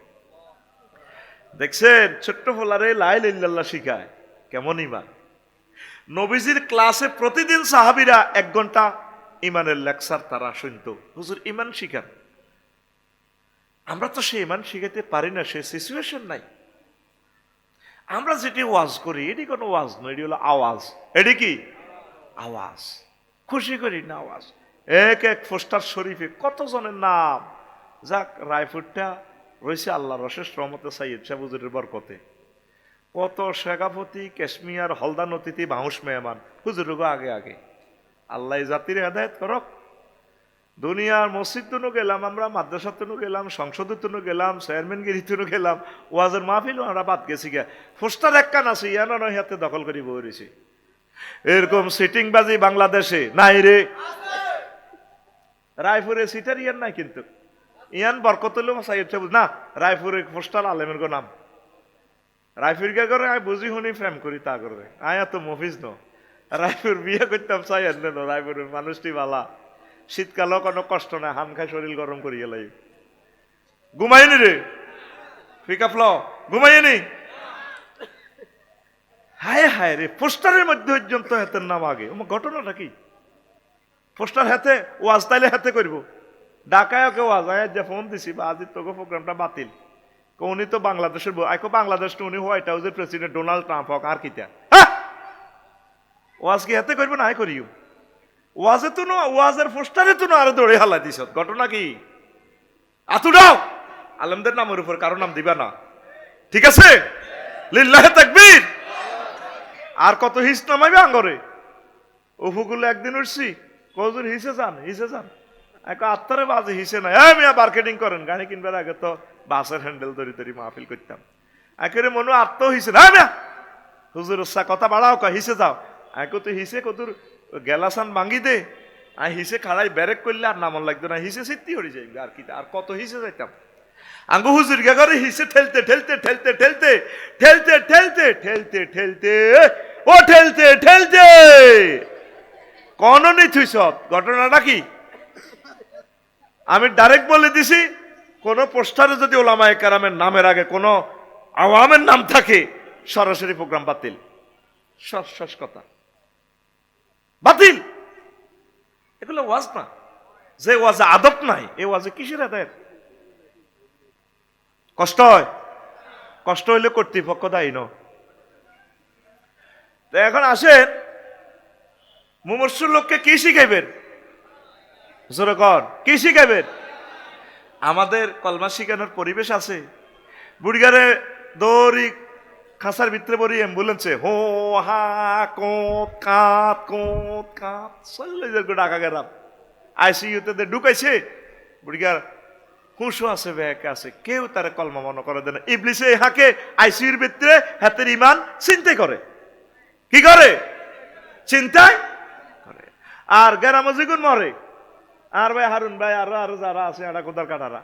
দেখছেন, ছোট্ট ফোলারে লা ইলাহা ইল্লাল্লাহ শিখায়, কেমন ইমান। নবীজির ক্লাসে প্রতিদিন সাহাবীরা 1 ঘন্টা ইমানের লেকচার তারা শুনতো, হুজুর ইমান শিখান। আমরা তো সে ইমান শিখাতে পারি না, সে সিচুয়েশন নাই। আমরা যেটি ওয়াজ করি, এটি কোনো ওয়াজ নয়, এটি হলো আওয়াজ। এটি কি আওয়াজ? খুশি করি না আওয়াজ। এক এক পোস্টার শরীফে কতজনের নাম, যাক রায়পুরটা রয়েছে আল্লাহর অশেষ রহমতে, সাইয়্যিদ সাহেব হুজুরের বরকতে। কত শেখাপতি, কাশ্মীর, হলদান অতিথি, বাউস মেহমান, হুজুরগো আগে আগে। আল্লাহ জাতির হেদায়েত করক। দুনিয়ার মসজিদ তুনও গেলাম, আমরা মাদ্রাসা তুনও গেলাম, সংসদ তুনও গেলাম, চেয়ারম্যানগিরি তুনও গেলাম, ওয়াজের মাহফিলও আমরা বাদ গেছি গা। পোস্টার একখান আছে, ইয়ানো নয় হাতে দখল করি বইছি। এরকম সিটিং বাজি বাংলাদেশে নাই রে। রায়পুরে সিটার ইয়ান নাই, কিন্তু ইয়ান বরকতুল সাইয়্যিদ না, রায়পুরে পোস্টার আলেমের গো নাম। রায়পুর কে করে আমি বুঝি শুনি প্রেম করি, তা করে আয়া তো মফিজ ন। রায়পুর বিয়ে করতাম চাই ন, রায়পুরের মানুষটি বালা, শীতকালও কোনো কষ্ট নাই, হাম খাই শরীর গরম করিয়ে লাই। ঘুমাইনি রে ফিকা ফ্ল, ঘুমাইনি। হায় হায় রে, পোস্টারের মধ্যে পর্যন্ত হাতের নাম আগে। ঘটনাটা কি? পোস্টার হাতে ওয়াজ, তাইলে হাতে করবো। ঢাকায় ওকে ওয়াজ, আয় যে ফোন দিছি বা আজ তোকে প্রোগ্রামটা বাতিল, উনি তো বাংলাদেশের বাংলাদেশ তো উনি হোয়াইট হাউসের প্রেসিডেন্ট ডোনাল্ড ট্রাম্প হোক আর কিতা ওয়াজ কি হাতে করবে না করিও ওয়াজে তো না ওয়াজের পোস্টারে তো না আরো দৌড়ে হালা দিস ঘটনা কি আতুডাও আলমদের নামের উপর কারো নাম দিবা না ঠিক আছে লিল্লাহে তাকবীর আর কত হিস নামাইবে আঙ্গরে উফুগুলো একদিন উঠছি কজুর হিসে যান এক আত্মারে বাজে হিসে নাই মিয়া মার্কেটিং করেন গাড়ি কিনবার আগে তো বাসের হ্যান্ডেল ধরি মাহফিল করতাম একেবারে মনে আত্ম হিসে না মিয়া হুজুর উৎসাহ কথা বাড়াও কা হিসে যাও এক তো হিসে কতুর গেলাসান ভাঙ্গি দে আর হিসে খাড়াই ব্যারেক করলে আর নামন লাগতো না হিসে সিদ্ধি হয়ে যাই আর কি আর কত হিসে যাইতাম আঙ্গু হুজুর গে করে হিসে ঠেলতে ও ঠেলতে কোন নেই থুইস ঘটনাটা কি আমি ডাইরেক্ট বলে দিছি কোন পোস্টারে যদি ওলামায়ে কেরামের নামের আগে কোন আওয়ামের নাম থাকে সরাসরি প্রোগ্রাম বাতিল শেষ কথা বাতিল এগুলো ওয়াজ না যে ওয়াজে আদব নাই এই ওয়াজে কিসের আদায়ের কষ্ট হইলে কর্তৃপক্ষ দায়ী ন এখন আসেন মুমূর্ষুর লোককে কি শিখাইবেন জোরে কর কি শিখাইবেন আমাদের কলমা শিখানোর পরিবেশ আছে বুড়িগারে দৌড়ি খাসার ভিতরে বড়ি অ্যাম্বুলেন্সে হো হা কোত কাত চল্লে ডাকা গেলাম আইসিইউতে ঢুকাইছে বুড়িগার হুঁশো আছে ব্যাক আছে কেউ তারা কলমা মনে করে দেয় না ইবলিসে হাকে আইসিইউর ভিতরে হাতের ইমান চিন্তাই করে কি করে চিন্তায় করে আর গেরামজিগুন মরে আর ভাই হারুন ভাই আরো যারা আছে এটা কোদার কাটারা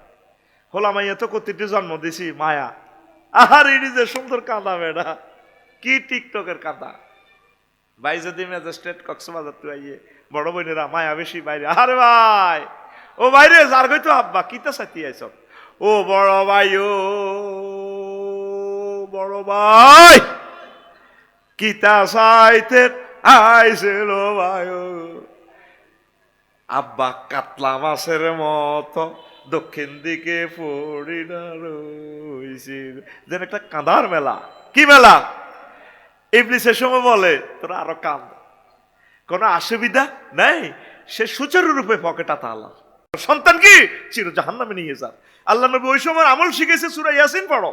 হোলা মাইয়া তো কতিটি জন্ম দিছি মায়া আর ইডি যে সুন্দর কাঁদা বেড়া কি টিকটকের কাঁদা ভাই যদি ম্যাজিস্ট্রেট কক্সবাজার তুই আইয়ে বড় বোনেরা মায়া বেশি বাইরে আরে ভাই ও বাইরে যার গই তো আব্বা কিতা সাথী আইছ ও বড় ভাই কিতা সাইতে আইছিল ভাই আব্বা কাতলা মাছের মতো দক্ষিণ দিকে পড়িনা রইছিল যেন একটা কাঁদার মেলা কি মেলা ইবলিসের সময় বলে তোরা আরো কাঁদ কোনো অসুবিধা নাই সে সুচারুরূপে পকেটা তালা সন্তান কি চির জাহান্নামে নিয়ে যান আল্লাহ নবী ওই সময় আমল শিখেছে সূরা ইয়াসিন পড়ো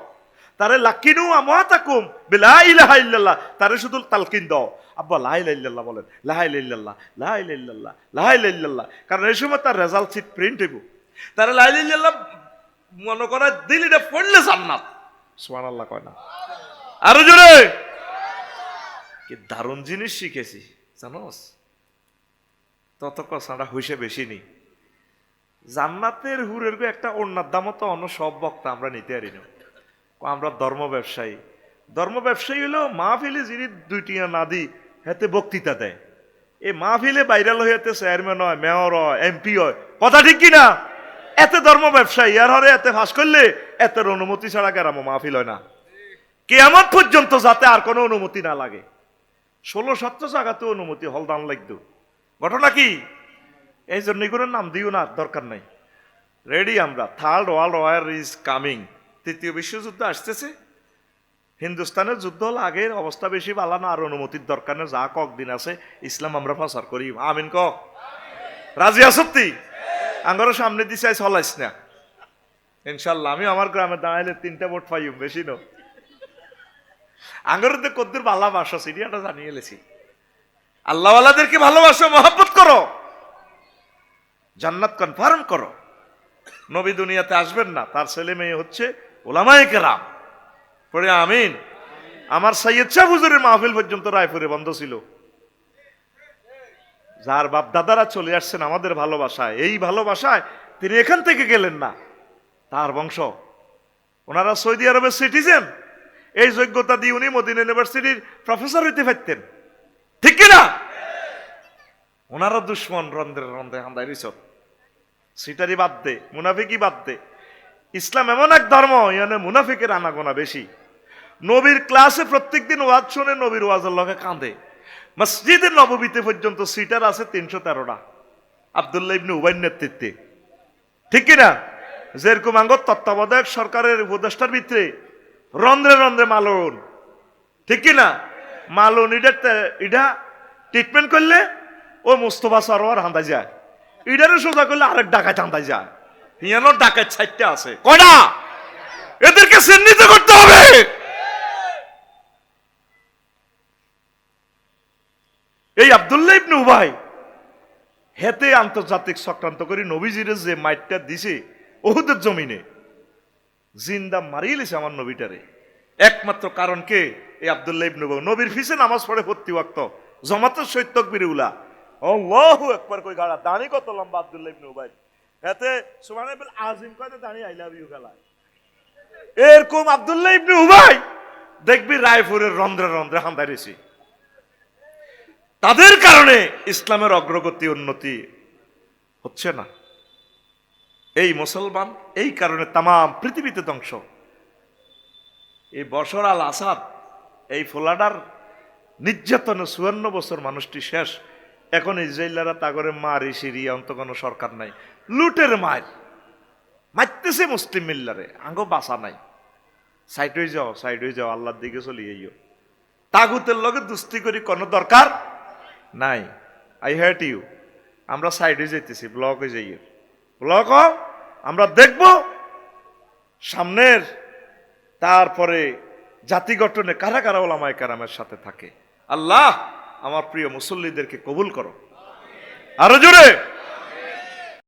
তারে লাকিনু আমাতাকুম বিলা ইলাহা ইল্লাল্লাহ তারে শুধু তালকিন দাও আব্বা লা ইলাহা ইল্লাল্লাহ বলেন লা ইলাহা ইল্লাল্লাহ লা ইলাহা ইল্লাল্লাহ লা ইলাহা ইল্লাল্লাহ কারণ এই সময় তার রেজাল্ট শিট প্রিন্ট হইব তারে লা ইলাহা ইল্লাল্লাহ মনে করা দিলিটা পড়লে জান্নাত সুবহানাল্লাহ কয় না আরো জোরে কি দারুণ জিনিস শিখেছি জানোস তত কথাটা হইছে বেশি নেই জান্নাতের হুরের একটা ওড়নার দামও তো অন্য সব বক্তা আমরা নিতে পারি না আমরা ধর্ম ব্যবসায়ী হলো মাহফিলে যিনি দুইটিয়া না দি হাতে বক্তৃতা দেয় এই মাহফিলে ভাইরাল হইয়াতে চেয়ারম্যান হয় মেয়র হয় এমপি হয় কথা ঠিক কিনা এতে ধর্ম ব্যবসায়ী আর হরে এতে ফাঁস করলে এতের অনুমতি ছাড়া কেরাম মাহফিল হয় না কিয়ামত পর্যন্ত যাতে আর কোনো অনুমতি না লাগে 16-17 জায়গাতে অনুমতি হলদান লাগতো ঘটনা কি এই জন্য এগুলোর নাম দিও না দরকার নাই রেডি আমরা third world war is coming তৃতীয় বিশ্বযুদ্ধ আসতেছে হিন্দুস্তানের যুদ্ধ হল আগের অবস্থা বেশি ভালো না আর অনুমতির দরকার নেই যা কয়েকদিন আছে ইসলাম আমরা প্রচার করি আমিন ক রাজি আসত্তি আঙ্গরের সামনে দিছে চলাইস না ইনশাল্লাহ আমি আমার গ্রামে দাঁড়াইলে 3টা ভোট পাইম বেশি নো আঙ্গরের কদ্দুর ভালোবাসা সিরিয়াটা জানিয়ে এলেছি আল্লাহওয়ালাদেরকে ভালোবাসো মহব্বত করো জান্নাত কনফার্ম করো নবী দুনিয়াতে আসবেন না তার ছেলে মেয়ে হচ্ছে ওলামায়ে কেরাম পড়ে আমিন আমার সৈয়দ শাহ হুজুরের মাহফিল পর্যন্ত রায়পুরে বন্ধ ছিল যার বাপ দাদারা চলে আসছেন আমাদের ভালোবাসায় এই ভালোবাসায় তিনি এখান থেকে গেলেন না তার বংশ ওনারা সৌদি আরবের সিটিজেন এই যোগ্যতা দিয়ে উনি মদিনা ইউনিভার্সিটির প্রফেসর হইতে পারতেন ঠিক কিনা ওনারা দুশ্মন রন্ধে হান্দাই রিসত সিটারি বাদ দে মুনাফিকি বাদ দে ইসলাম এমন এক ধর্ম ইয়ানে মুনাফিকের আনাগোনা বেশি নবীর ক্লাসে প্রত্যেকদিন ওয়াজ শুনে নবীর ওয়াজের লগে কাঁদে মসজিদে নববীতে পর্যন্ত সিটার আছে 313টা আব্দুল্লাহ ইবনে উবাইর নেতৃত্বে ঠিক কিনা যেরকম আঙ্গ তত্ত্বাবধায়ক সরকারের উপদেষ্টার ভিতরে রন্ধ্রে রন্ধ্রে মালন, ঠিক কিনা? মালন ইটা ট্রিটমেন্ট করলে ও মুস্তফা সরোয়ার হাঁদা যায়, ইডারে সোজা করলে আরেক ডাকাত হাঁদা যায়। হিয়ানো ডাকাত ৬০টা আছে, কয়টা? এদেরকে চিহ্নিত করতে হবে। এই আব্দুল্লাহ ইবনে উবাই হেতে আন্তর্জাতিক চক্রান্ত করে নবীজিরে যে মাইটটা দিছে ওহুদের জমিনে, জিন্দা মারিয়েছে আমার নবীটারে। একমাত্র কারণ কে? এই আব্দুল্লাহ ইবনে উবাই। নবীর ফিসে নামাজ পড়ে প্রতি ওয়াক্ত, জামাতের সহিত তাকবীর উলা, আল্লাহু আকবার কই গাড়া। দাঁড়ি কত লম্বা আব্দুল্লাহ ইবনে উবাই, হেতে সুবহানাল্লাহ আজিম কয়তে দাঁড়ি আই লাভ ইউ গালা। এরকম আব্দুল্লাহ ইবনে উবাই দেখবি রায়পুরের রন্ধ্রে রন্ধ্রে হান্দাইছে। তাদের কারণে ইসলামের অগ্রগতি উন্নতি হচ্ছে না। এই মুসলমান এই কারণে তাম পৃথিবীতে ধ্বংস। এই বশর আল আসাদ এই ফোলাডার নির্যাতনে ৫৪ বছর মানুষটি শেষ। এখন ইসরায়েলরা তাগরে মারি সিরিয়া অন্ত কোনো সরকার নাই, লুটের মার মারতেছে মুসলিম মিল্লারে, আঙ্গো বাসা নাই। সাইড হয়ে যাও, আল্লাহর দিকে চলি যাইও। তাগুতের লগে দুস্তি করি কোনো দরকার নাই। I hate you. আমরা সাইড হয়ে যাইতেছি, ব্লক হয়ে যাই, ব্লক আমরা দেখব সামনের। তারপরে জাতি গঠনে কারা কারা ওলামায়ে কেরামের সাথে থাকে। আল্লাহ আমার প্রিয় মুসল্লিদেরকে কবুল করো, আরো জোরে।